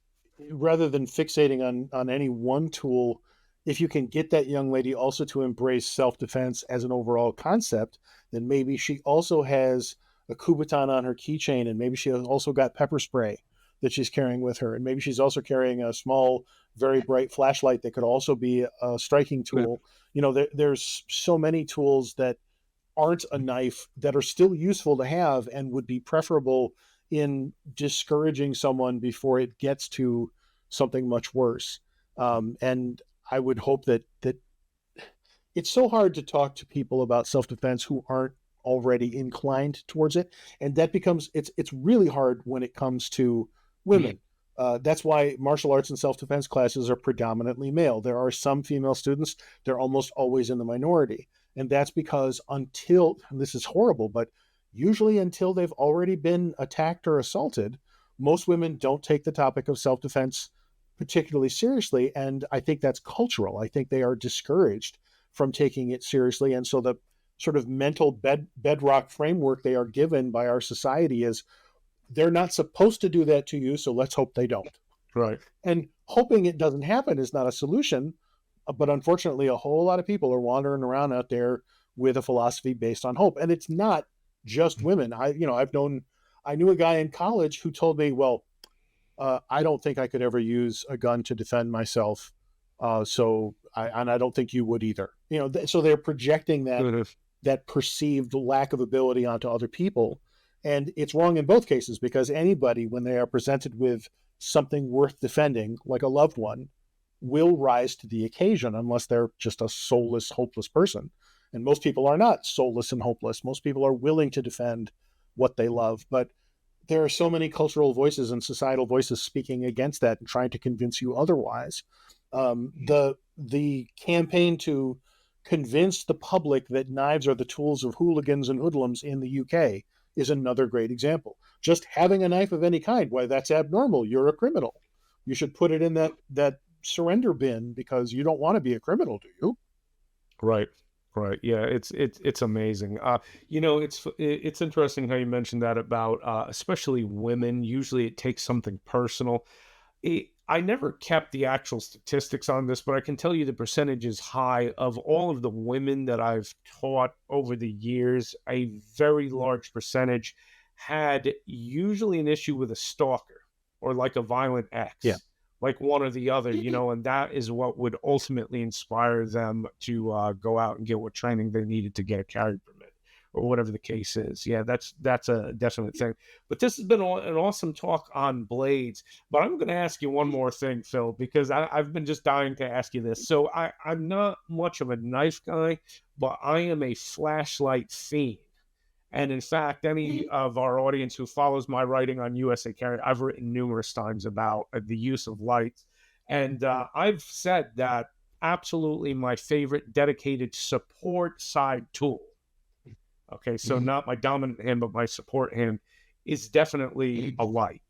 rather than fixating on any one tool, if you can get that young lady also to embrace self-defense as an overall concept, then maybe she also has a Kubotan on her keychain, and maybe she has also got pepper spray that she's carrying with her, and maybe she's also carrying a small, very bright flashlight that could also be a striking tool. There's so many tools that aren't a knife that are still useful to have and would be preferable in discouraging someone before it gets to something much worse. And I would hope that it's so hard to talk to people about self-defense who aren't already inclined towards it, and that becomes it's really hard when it comes to women. That's why martial arts and self-defense classes are predominantly male. There are some female students; they're almost always in the minority, and that's because until, and this is horrible, but usually until they've already been attacked or assaulted, most women don't take the topic of self-defense particularly seriously, and I think that's cultural. I think they are discouraged from taking it seriously, and so the sort of mental bedrock framework they are given by our society is they're not supposed to do that to you, so let's hope they don't. Right. And hoping it doesn't happen is not a solution, but unfortunately, a whole lot of people are wandering around out there with a philosophy based on hope, and it's not just women. I knew a guy in college who told me, well, I don't think I could ever use a gun to defend myself. And I don't think you would either. So they're projecting that perceived lack of ability onto other people. And it's wrong in both cases, because anybody, when they are presented with something worth defending, like a loved one, will rise to the occasion, unless they're just a soulless, hopeless person. And most people are not soulless and hopeless. Most people are willing to defend what they love. But there are so many cultural voices and societal voices speaking against that and trying to convince you otherwise. The campaign to convince the public that knives are the tools of hooligans and hoodlums in the UK is another great example. Just having a knife of any kind, why, that's abnormal. You're a criminal. You should put it in that surrender bin because you don't want to be a criminal, do you? Right. Right. Yeah, it's amazing. It's interesting how you mentioned that about especially women. Usually, it takes something personal. I never kept the actual statistics on this, but I can tell you the percentage is high. Of all of the women that I've taught over the years, a very large percentage had usually an issue with a stalker or like a violent ex. Yeah. Like one or the other, and that is what would ultimately inspire them to go out and get what training they needed to get a carry permit or whatever the case is. Yeah, that's a definite thing. But this has been an awesome talk on blades. But I'm going to ask you one more thing, Phil, because I've been just dying to ask you this. So I'm not much of a knife guy, but I am a flashlight fiend. And in fact, any of our audience who follows my writing on USA Carry, I've written numerous times about the use of lights. And I've said that absolutely my favorite dedicated support side tool, okay, so not my dominant hand, but my support hand, is definitely a light.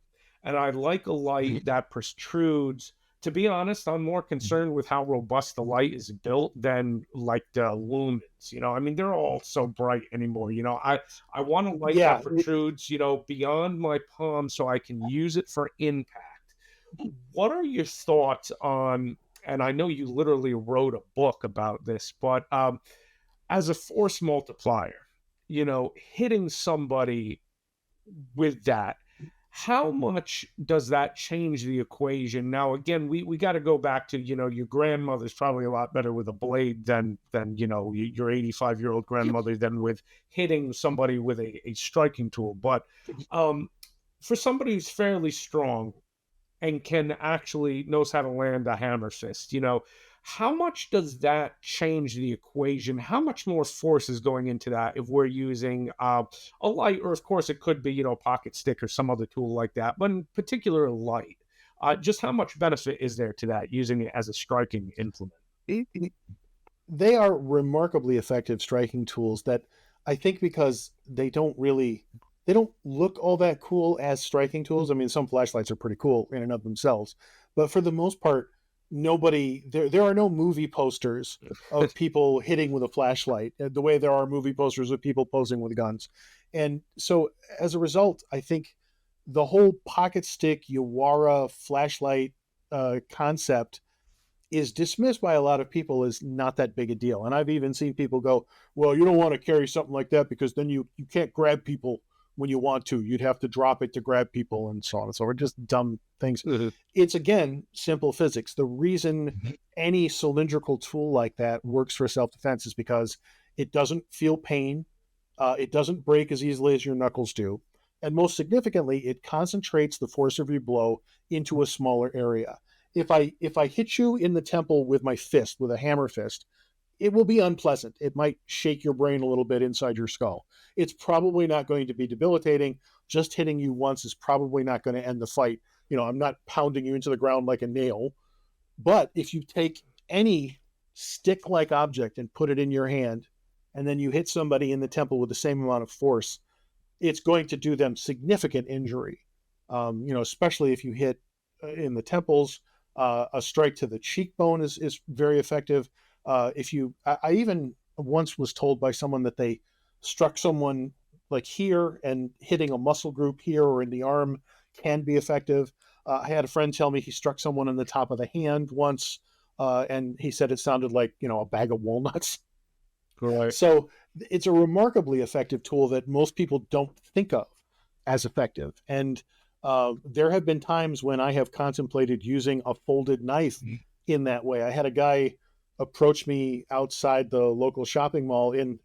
And I like a light that protrudes. To be honest, I'm more concerned with how robust the light is built than like the lumens. I mean, they're all so bright anymore. I want a light that protrudes, beyond my palm so I can use it for impact. What are your thoughts on, and I know you literally wrote a book about this, but as a force multiplier, hitting somebody with that, how much does that change the equation? Now, again, we got to go back to, your grandmother's probably a lot better with a blade than your 85-year-old grandmother than with hitting somebody with a striking tool. But for somebody who's fairly strong and can actually knows how to land a hammer fist, how much does that change the equation? How much more force is going into that if we're using a light, or of course it could be, a pocket stick or some other tool like that, but in particular a light? Just how much benefit is there to that, using it as a striking implement? They are remarkably effective striking tools that I think, because they don't look all that cool as striking tools. I mean, some flashlights are pretty cool in and of themselves, but for the most part, there are no movie posters of people hitting with a flashlight the way there are movie posters of people posing with guns. And so as a result, I think the whole pocket stick Yawara flashlight concept is dismissed by a lot of people as not that big a deal. And I've even seen people go, well, you don't want to carry something like that because then you can't grab people when you want to. You'd have to drop it to grab people and so on and so forth. Just dumb things. Mm-hmm. It's, again, simple physics. The reason any cylindrical tool like that works for self-defense is because it doesn't feel pain. It doesn't break as easily as your knuckles do. And most significantly, it concentrates the force of your blow into a smaller area. If I hit you in the temple with my fist, with a hammer fist, it will be unpleasant. It might shake your brain a little bit inside your skull. It's probably not going to be debilitating. Just hitting you once is probably not going to end the fight. I'm not pounding you into the ground like a nail. But if you take any stick like object and put it in your hand, and then you hit somebody in the temple with the same amount of force, it's going to do them significant injury. Especially if you hit in the temples. A strike to the cheekbone is very effective. I even once was told by someone that they struck someone like here, and hitting a muscle group here or in the arm can be effective. I had a friend tell me he struck someone in the top of the hand once, and he said it sounded like a bag of walnuts. Right. So it's a remarkably effective tool that most people don't think of as effective. And there have been times when I have contemplated using a folded knife in that way. I had a guy approach me outside the local shopping mall. It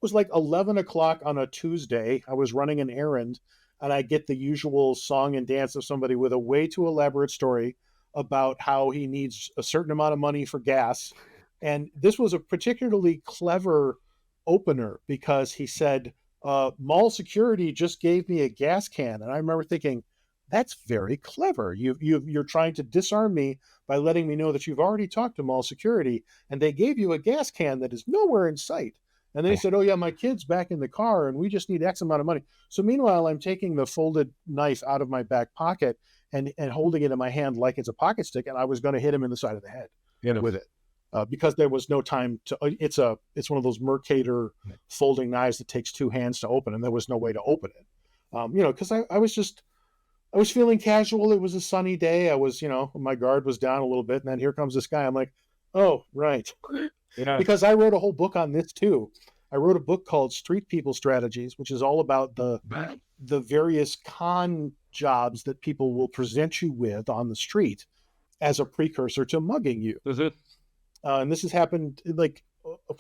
was like 11 o'clock on a Tuesday. I was running an errand, and I get the usual song and dance of somebody with a way too elaborate story about how he needs a certain amount of money for gas. And this was a particularly clever opener because he said, mall security just gave me a gas can. And I remember thinking, that's very clever. You're trying to disarm me by letting me know that you've already talked to mall security, and they gave you a gas can that is nowhere in sight. And then he said, oh yeah, my kid's back in the car and we just need X amount of money. So meanwhile, I'm taking the folded knife out of my back pocket and holding it in my hand like it's a pocket stick. And I was going to hit him in the side of the head with it. Because there was no time to. It's one of those Mercator folding knives that takes two hands to open, and there was no way to open it. Because I was feeling casual. It was a sunny day. My guard was down a little bit, and then here comes this guy. I'm like, oh right, because I wrote a whole book on this too. I wrote a book called Street People Strategies, which is all about the various con jobs that people will present you with on the street as a precursor to mugging you. Is it? And this has happened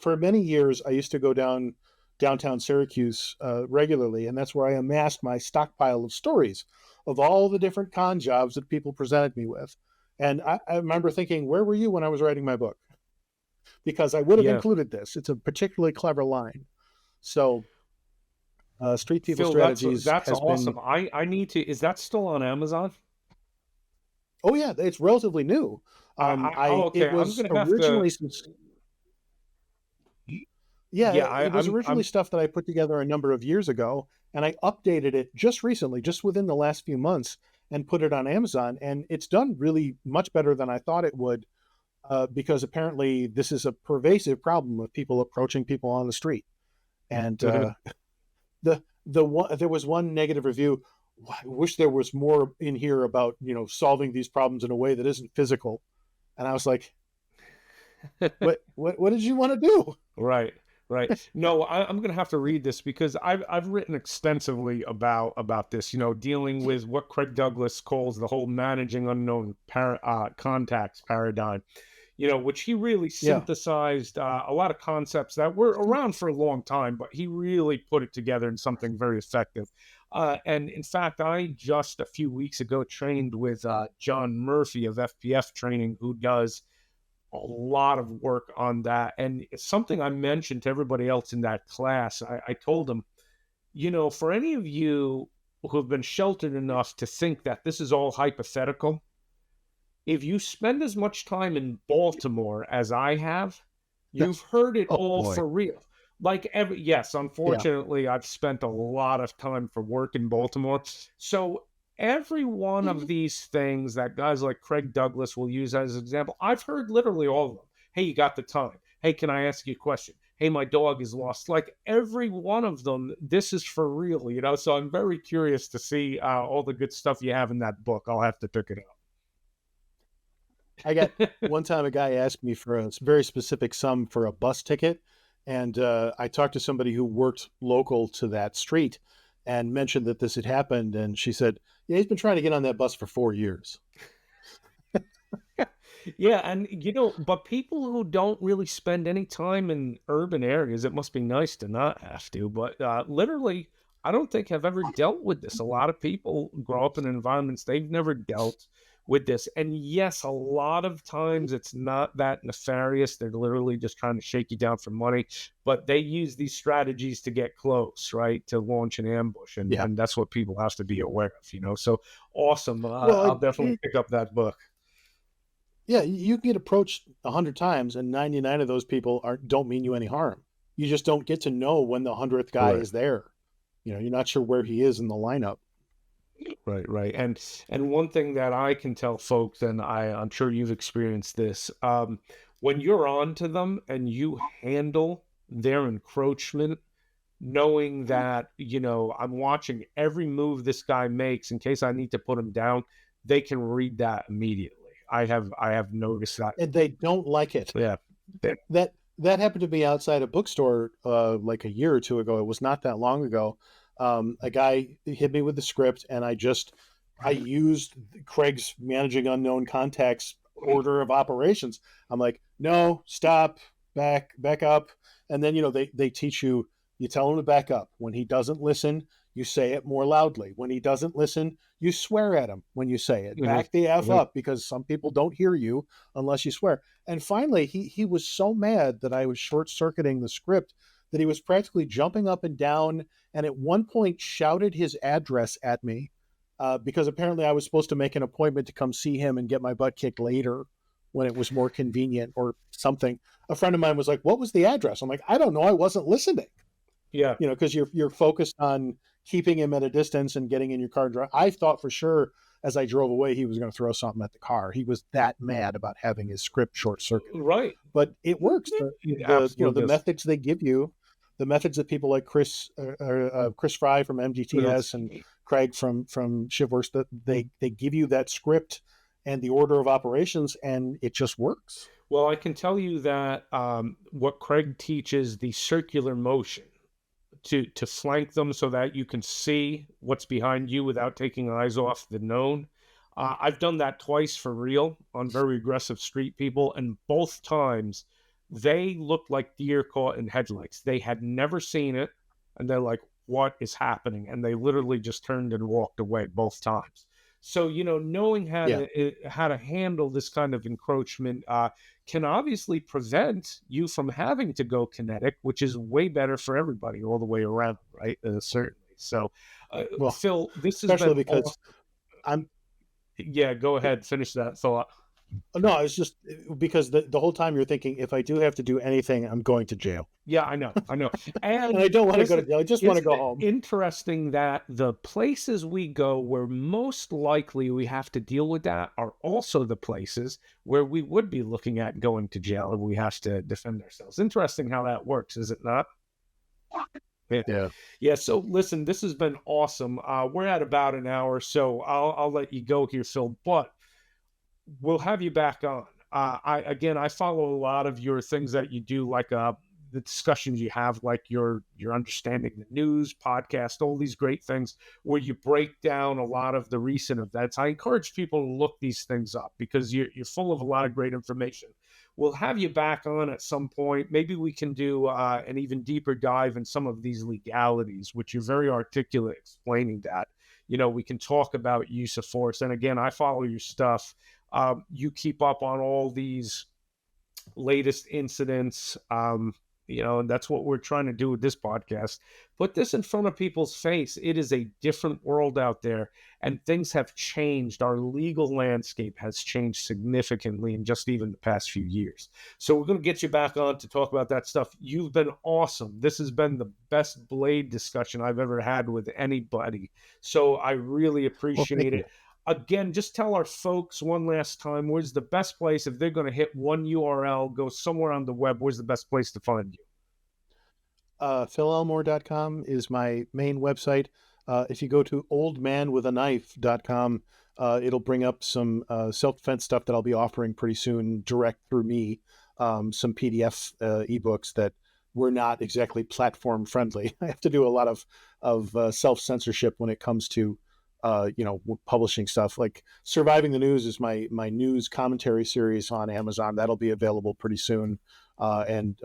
for many years. I used to go downtown Syracuse regularly, and that's where I amassed my stockpile of stories of all the different con jobs that people presented me with. And I remember thinking, where were you when I was writing my book? Because I would have included this. It's a particularly clever line. So Street People Phil, Strategies that's awesome. I need to. Is that still on Amazon? Oh yeah, it's relatively new. Okay. It was originally it was originally stuff that I put together a number of years ago, and I updated it just recently, just within the last few months, and put it on Amazon. And it's done really much better than I thought it would, because apparently this is a pervasive problem of people approaching people on the street. And there was one negative review. I wish there was more in here about solving these problems in a way that isn't physical. And I was like, what did you want to do? Right. No, I'm going to have to read this because I've written extensively about this, dealing with what Craig Douglas calls the whole managing unknown contacts paradigm, which he really synthesized a lot of concepts that were around for a long time, but he really put it together in something very effective. And in fact, I just a few weeks ago trained with John Murphy of FPF Training, who does a lot of work on that. And it's something I mentioned to everybody else in that class. I told them, for any of you who have been sheltered enough to think that this is all hypothetical, if you spend as much time in Baltimore as I have, you've heard it all for real. Unfortunately, I've spent a lot of time for work in Baltimore. So every one of these things that guys like Craig Douglas will use as an example, I've heard literally all of them. Hey, you got the time? Hey, can I ask you a question? Hey, my dog is lost. Like every one of them, this is for real, So I'm very curious to see all the good stuff you have in that book. I'll have to pick it up. I got one time a guy asked me for a very specific sum for a bus ticket. And I talked to somebody who worked local to that street and mentioned that this had happened. And she said, yeah, he's been trying to get on that bus for 4 years. Yeah. And, but people who don't really spend any time in urban areas, it must be nice to not have to. But literally, I don't think have ever dealt with this. A lot of people grow up in environments they've never dealt with this. And yes, a lot of times it's not that nefarious. They're literally just trying to shake you down for money, but they use these strategies to get close, right? To launch an ambush. Yeah. And that's what people have to be aware of, you know? So awesome. Well, I'll definitely pick up that book. yeah, you can get approached 100 times, and 99 of those people don't mean you any harm. You just don't get to know when the 100th guy Right. is there. You know, you're not sure where he is in the lineup. Right. And one thing that I can tell folks, and I'm sure you've experienced this, when you're on to them and you handle their encroachment, knowing that, you know, I'm watching every move this guy makes in case I need to put him down, they can read that immediately. I have noticed that. And they don't like it. Yeah. Yeah. That happened to me outside a bookstore like a year or two ago. It was not that long ago. A guy hit me with the script, and I used Craig's managing unknown contacts order of operations. I'm like, no, stop, back up. And then, you know, they teach you, you tell him to back up. When he doesn't listen, you say it more loudly. When he doesn't listen, you swear at him when you say it. Mhm, Back the F mhm. up, because some people don't hear you unless you swear. And finally, he was so mad that I was short circuiting the script that he was practically jumping up and down, and at one point shouted his address at me, because apparently I was supposed to make an appointment to come see him and get my butt kicked later when it was more convenient or something. A friend of mine was like, "What was the address?" I'm like, "I don't know. I wasn't listening." Yeah. You know, because you're focused on keeping him at a distance and getting in your car and drive. I thought for sure as I drove away he was going to throw something at the car. He was that mad about having his script short circuited. Right. But it works. It The absolutely is. methods they give you, the methods that people like Chris Fry from MGTS and Craig from Shivworks, that they give you that script and the order of operations, and it just works. Well, I can tell you that what Craig teaches, the circular motion, to flank them so that you can see what's behind you without taking eyes off the known. I've done that twice for real on very aggressive street people, and both times they looked like deer caught in headlights. They had never seen it, and they're like, "What is happening?" And they literally just turned and walked away both times. So, you know, knowing Yeah. how to handle this kind of encroachment can obviously prevent you from having to go kinetic, which is way better for everybody all the way around, right? Certainly. So, Well, Phil, this has especially been because awesome. I'm Yeah, go ahead, finish that thought. no, it's just because the whole time you're thinking, if I do have to do anything, I'm going to jail. Yeah, I know. And And I don't want to go to jail. I just want to isn't go it home. interesting that the places we go where most likely we have to deal with that are also the places where we would be looking at going to jail if we have to defend ourselves. Interesting how that works, is it not? Yeah. Yeah. Yeah. So listen, this has been awesome. We're at about an hour, so I'll let you go here, Phil. But we'll have you back on. I follow a lot of your things that you do, like the discussions you have, like your understanding the news podcast, all these great things where you break down a lot of the recent events. I encourage people to look these things up because you're full of a lot of great information. We'll have you back on at some point. Maybe we can do an even deeper dive in some of these legalities, which you're very articulate explaining that. You know, we can talk about use of force. And again, I follow your stuff. You keep up on all these latest incidents. You know, and that's what we're trying to do with this podcast. Put this in front of people's face. It is a different world out there, and things have changed. Our legal landscape has changed significantly in just even the past few years. So we're going to get you back on to talk about that stuff. You've been awesome. This has been the best blade discussion I've ever had with anybody. So I really Well, thank appreciate you. it. Again, just tell our folks one last time, where's the best place if they're going to hit one URL, go somewhere on the web, where's the best place to find you? PhilElmore.com is my main website. If you go to oldmanwithaknife.com, it'll bring up some self-defense stuff that I'll be offering pretty soon direct through me, some PDF ebooks that were not exactly platform friendly. I have to do a lot of self-censorship when it comes to publishing stuff. Like Surviving the News is my news commentary series on Amazon. That'll be available pretty soon. And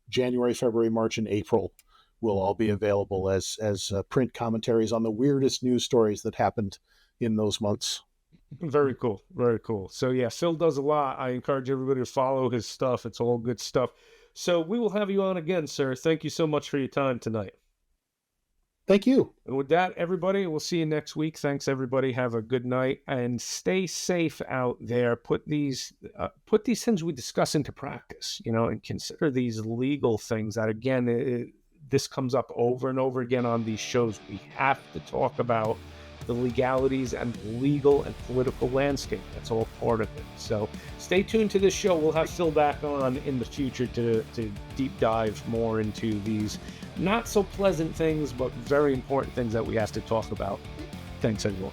January, February, March, and April will all be available as print commentaries on the weirdest news stories that happened in those months. Very cool. Very cool. So yeah, Phil does a lot. I encourage everybody to follow his stuff. It's all good stuff. So we will have you on again, sir. Thank you so much for your time tonight. Thank you. And with that, everybody, we'll see you next week. Thanks, everybody. Have a good night and stay safe out there. Put these things we discuss into practice, and consider these legal things that, again, this comes up over and over again on these shows. We have to talk about the legalities and legal and political landscape. That's all part of it. So stay tuned to this show. We'll have Phil back on in the future to deep dive more into these not so pleasant things, but very important things that we have to talk about. Thanks, everyone.